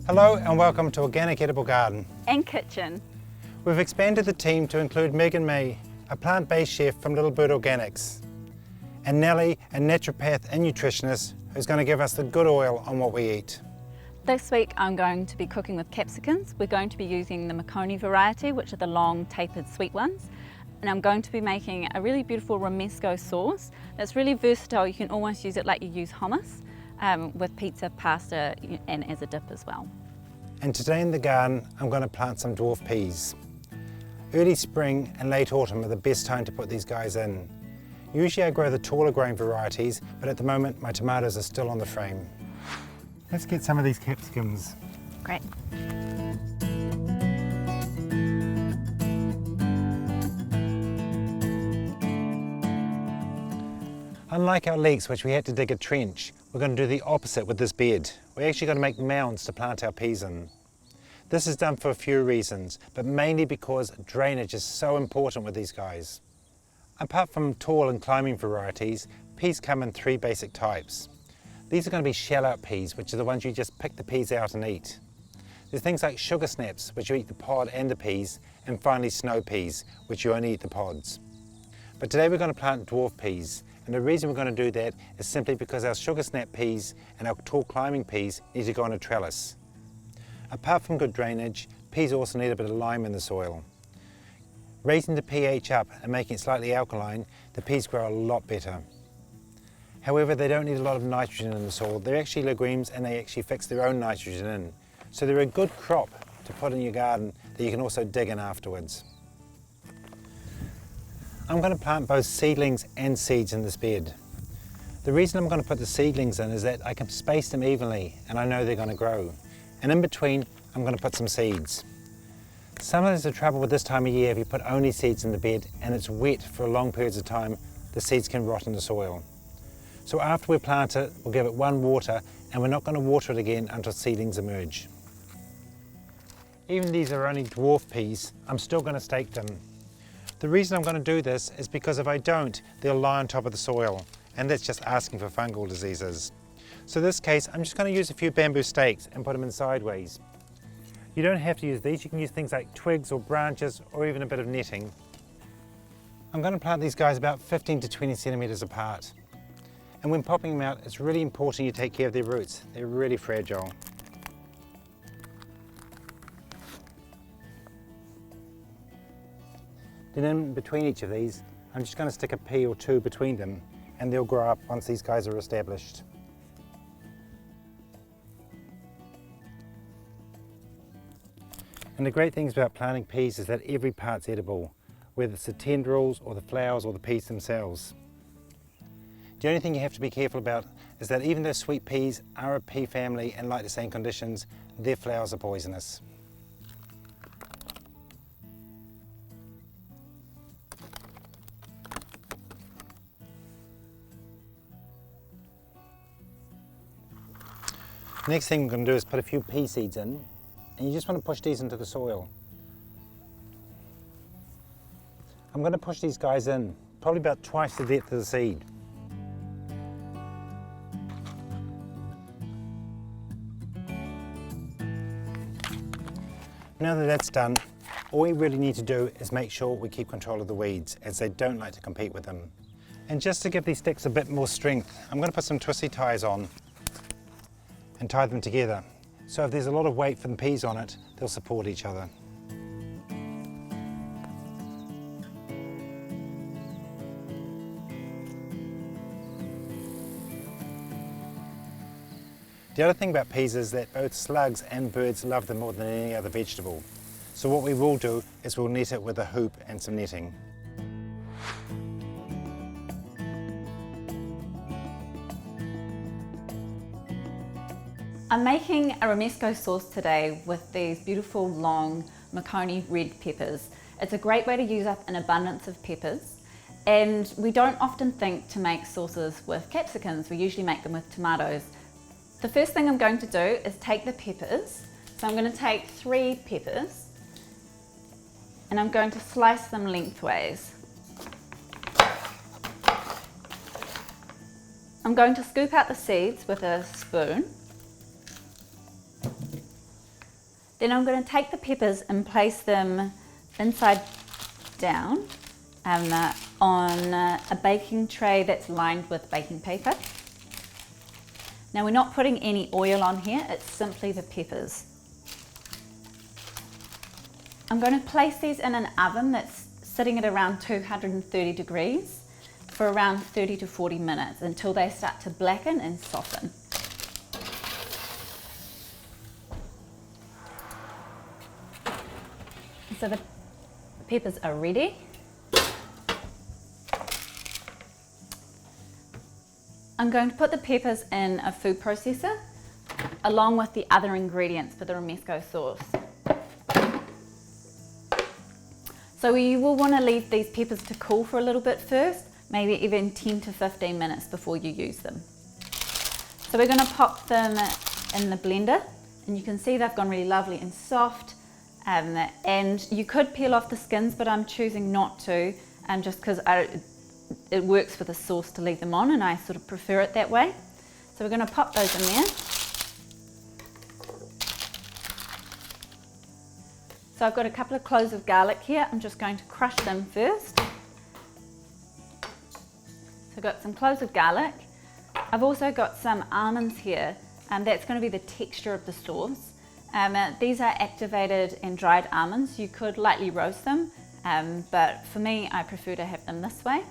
Hello and welcome to Organic Edible Garden and Kitchen. We've expanded the team to include Meg and me, a plant-based chef from Little Bird Organics, and Nellie, a naturopath and nutritionist who's going to give us the good oil on what we eat. This week I'm going to be cooking with capsicums. We're going to be using the Makoni variety, which are the long tapered sweet ones. And I'm going to be making a really beautiful romesco sauce that's really versatile. You can almost use it like you use hummus with pizza, pasta, and as a dip as well. And today in the garden, I'm going to plant some dwarf peas. Early spring and late autumn are the best time to put these guys in. Usually I grow the taller growing varieties, but at the moment my tomatoes are still on the frame. Let's get some of these capsicums. Great. Unlike our leeks, which we had to dig a trench, we're going to do the opposite with this bed. We're actually going to make mounds to plant our peas in. This is done for a few reasons, but mainly because drainage is so important with these guys. Apart from tall and climbing varieties, peas come in three basic types. These are going to be shell-out peas, which are the ones you just pick the peas out and eat. There's things like sugar snaps, which you eat the pod and the peas, and finally snow peas, which you only eat the pods. But today we're going to plant dwarf peas, and the reason we're going to do that is simply because our sugar snap peas and our tall climbing peas need to go on a trellis. Apart from good drainage, peas also need a bit of lime in the soil. Raising the pH up and making it slightly alkaline, the peas grow a lot better. However, they don't need a lot of nitrogen in the soil. They're actually legumes and they actually fix their own nitrogen in. So they're a good crop to put in your garden that you can also dig in afterwards. I'm going to plant both seedlings and seeds in this bed. The reason I'm going to put the seedlings in is that I can space them evenly and I know they're going to grow. And in between, I'm going to put some seeds. Sometimes the trouble with this time of year, if you put only seeds in the bed and it's wet for long periods of time, the seeds can rot in the soil. So after we plant it, we'll give it one water and we're not going to water it again until seedlings emerge. Even these are only dwarf peas, I'm still going to stake them. The reason I'm going to do this is because if I don't, they'll lie on top of the soil, and that's just asking for fungal diseases. So in this case, I'm just going to use a few bamboo stakes and put them in sideways. You don't have to use these, you can use things like twigs or branches or even a bit of netting. I'm going to plant these guys about 15 to 20 centimetres apart. And when popping them out, it's really important you take care of their roots. They're really fragile. Then in between each of these, I'm just going to stick a pea or two between them and they'll grow up once these guys are established. And the great things about planting peas is that every part's edible, whether it's the tendrils or the flowers or the peas themselves. The only thing you have to be careful about is that even though sweet peas are a pea family and like the same conditions, their flowers are poisonous. The next thing we're going to do is put a few pea seeds in, and you just want to push these into the soil. I'm going to push these guys in, probably about twice the depth of the seed. Now that that's done, all we really need to do is make sure we keep control of the weeds, as they don't like to compete with them. And just to give these sticks a bit more strength, I'm going to put some twisty ties on and tie them together. So if there's a lot of weight from the peas on it, they'll support each other. The other thing about peas is that both slugs and birds love them more than any other vegetable. So what we will do is we'll net it with a hoop and some netting. I'm making a romesco sauce today with these beautiful long Makoni red peppers. It's a great way to use up an abundance of peppers, and we don't often think to make sauces with capsicums. We usually make them with tomatoes. The first thing I'm going to do is take the peppers. So I'm going to take 3 peppers and I'm going to slice them lengthways. I'm going to scoop out the seeds with a spoon. Then I'm going to take the peppers and place them inside down on a baking tray that's lined with baking paper. Now we're not putting any oil on here, it's simply the peppers. I'm going to place these in an oven that's sitting at around 230 degrees for around 30 to 40 minutes until they start to blacken and soften. So the peppers are ready. I'm going to put the peppers in a food processor along with the other ingredients for the romesco sauce. So you will want to leave these peppers to cool for a little bit first, maybe even 10 to 15 minutes before you use them. So we're going to pop them in the blender, and you can see they've gone really lovely and soft. And you could peel off the skins, but I'm choosing not to, just because it works for the sauce to leave them on, and I sort of prefer it that way. So we're going to pop those in there. So I've got a couple of cloves of garlic here. I'm just going to crush them first. So I've got some cloves of garlic. I've also got some almonds here, and that's going to be the texture of the sauce. These are activated and dried almonds. You could lightly roast them, but for me, I prefer to have them this way.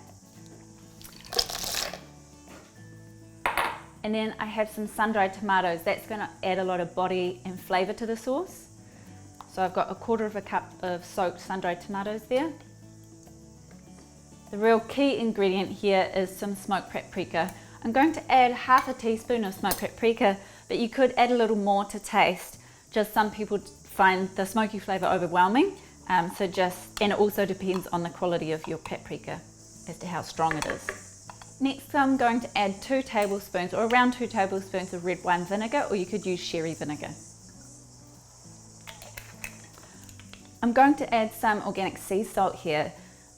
And then I have some sun-dried tomatoes. That's going to add a lot of body and flavour to the sauce. So I've got 1/4 cup of soaked sun-dried tomatoes there. The real key ingredient here is some smoked paprika. I'm going to add 1/2 teaspoon of smoked paprika, but you could add a little more to taste. Just some people find the smoky flavour overwhelming, and it also depends on the quality of your paprika as to how strong it is. Next, I'm going to add 2 tablespoons or around 2 tablespoons of red wine vinegar, or you could use sherry vinegar. I'm going to add some organic sea salt here,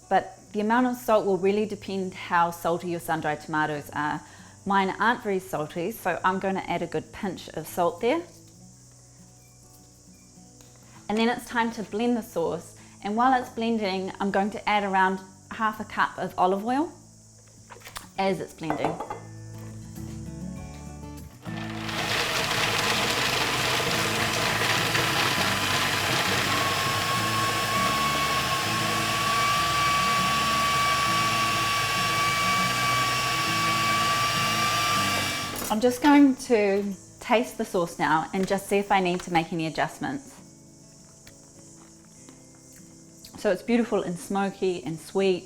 but the amount of salt will really depend how salty your sun-dried tomatoes are. Mine aren't very salty, so I'm going to add a good pinch of salt there. And then it's time to blend the sauce, and while it's blending, I'm going to add around 1/2 cup of olive oil as it's blending. I'm just going to taste the sauce now and just see if I need to make any adjustments. So it's beautiful and smoky and sweet,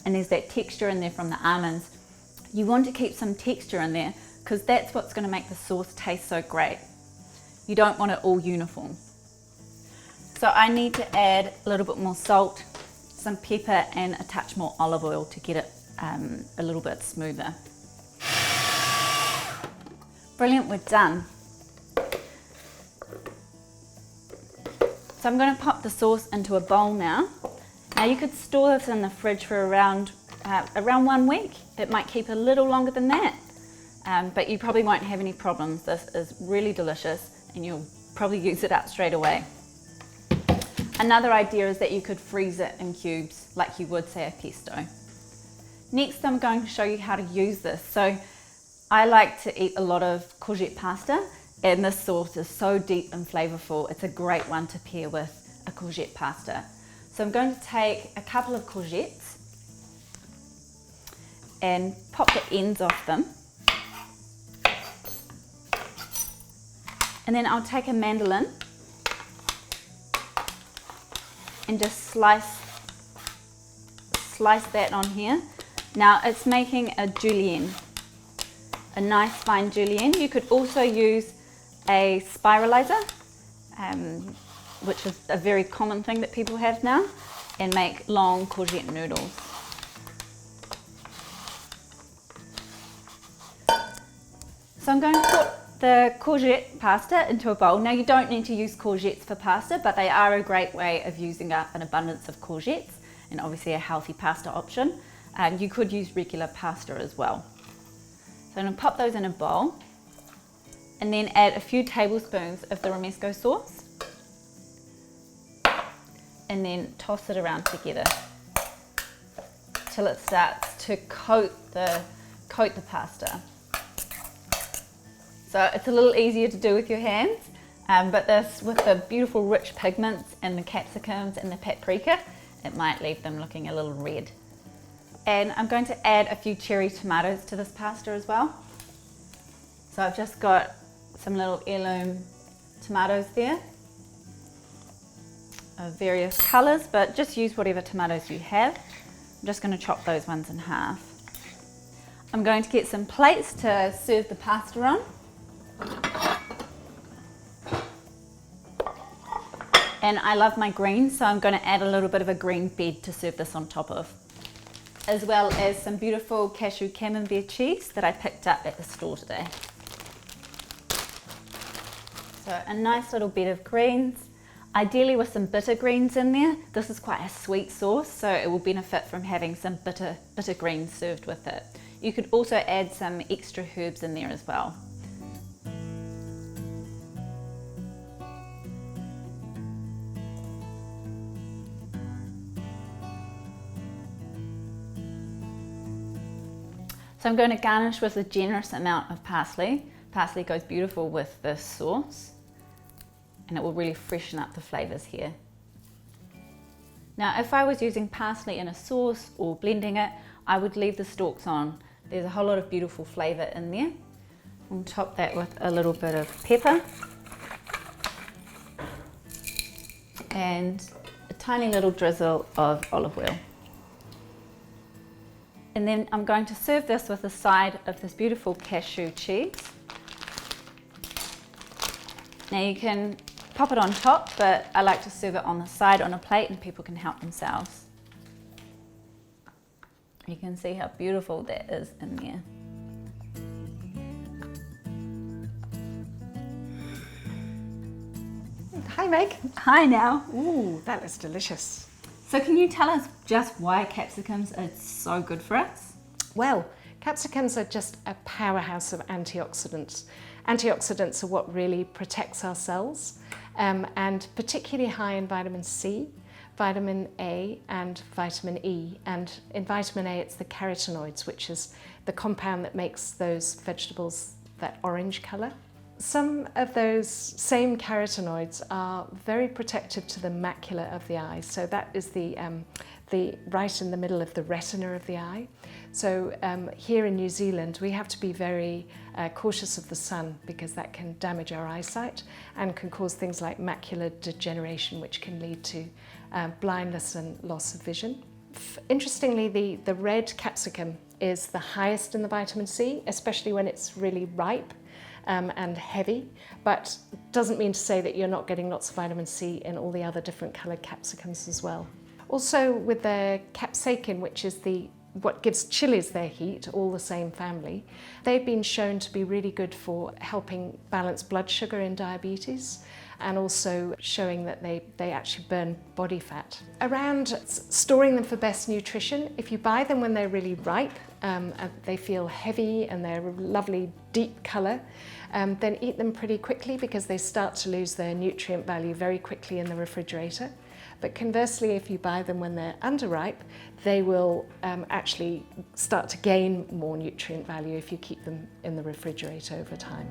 and there's that texture in there from the almonds. You want to keep some texture in there because that's what's going to make the sauce taste so great. You don't want it all uniform. So I need to add a little bit more salt, some pepper, and a touch more olive oil to get it a little bit smoother. Brilliant, we're done. So I'm going to pop the sauce into a bowl now. Now you could store this in the fridge for around 1 week. It might keep a little longer than that, but you probably won't have any problems. This is really delicious and you'll probably use it up straight away. Another idea is that you could freeze it in cubes like you would, say, a pesto. Next, I'm going to show you how to use this. So I like to eat a lot of courgette pasta, and this sauce is so deep and flavourful. It's a great one to pair with a courgette pasta. So I'm going to take a couple of courgettes and pop the ends off them. And then I'll take a mandolin and just slice that on here. Now it's making a julienne, a nice fine julienne. You could also use a spiralizer, which is a very common thing that people have now, and make long courgette noodles. So I'm going to put the courgette pasta into a bowl. Now you don't need to use courgettes for pasta, but they are a great way of using up an abundance of courgettes, and obviously a healthy pasta option. You could use regular pasta as well. So I'm going to pop those in a bowl and then add a few tablespoons of the romesco sauce. and then toss it around together till it starts to coat the pasta. So it's a little easier to do with your hands, but this, with the beautiful rich pigments and the capsicums and the paprika, it might leave them looking a little red. And I'm going to add a few cherry tomatoes to this pasta as well. So I've just got some little heirloom tomatoes there of various colours, but just use whatever tomatoes you have. I'm just going to chop those ones in half. I'm going to get some plates to serve the pasta on. And I love my greens, so I'm going to add a little bit of a green bed to serve this on top of, as well as some beautiful cashew camembert cheese that I picked up at the store today. So a nice little bed of greens, ideally with some bitter greens in there. This is quite a sweet sauce, so it will benefit from having some bitter greens served with it. You could also add some extra herbs in there as well. So I'm going to garnish with a generous amount of parsley. Parsley goes beautiful with this sauce, and it will really freshen up the flavours here. Now, if I was using parsley in a sauce or blending it, I would leave the stalks on. There's a whole lot of beautiful flavour in there. We'll top that with a little bit of pepper and a tiny little drizzle of olive oil. And then I'm going to serve this with a side of this beautiful cashew cheese. Now you can pop it on top, but I like to serve it on the side on a plate and people can help themselves. You can see how beautiful that is in there. Hi Meg. Hi now. Ooh, that is delicious. So can you tell us just why capsicums are so good for us? Well, capsicums are just a powerhouse of antioxidants. Antioxidants are what really protects our cells, and particularly high in vitamin C, vitamin A and vitamin E. And in vitamin A it's the carotenoids, which is the compound that makes those vegetables that orange colour. Some of those same carotenoids are very protective to the macula of the eye. So that is the right in the middle of the retina of the eye. So here in New Zealand, we have to be very cautious of the sun because that can damage our eyesight and can cause things like macular degeneration, which can lead to blindness and loss of vision. Interestingly, the red capsicum is the highest in the vitamin C, especially when it's really ripe. And heavy, but doesn't mean to say that you're not getting lots of vitamin C in all the other different coloured capsicums as well. Also with the capsicum, which is what gives chilies their heat, all the same family, they've been shown to be really good for helping balance blood sugar in diabetes and also showing that they actually burn body fat. Around storing them for best nutrition, if you buy them when they're really ripe, they feel heavy and they're a lovely deep colour, then eat them pretty quickly because they start to lose their nutrient value very quickly in the refrigerator. But conversely, if you buy them when they're underripe, they will actually start to gain more nutrient value if you keep them in the refrigerator over time.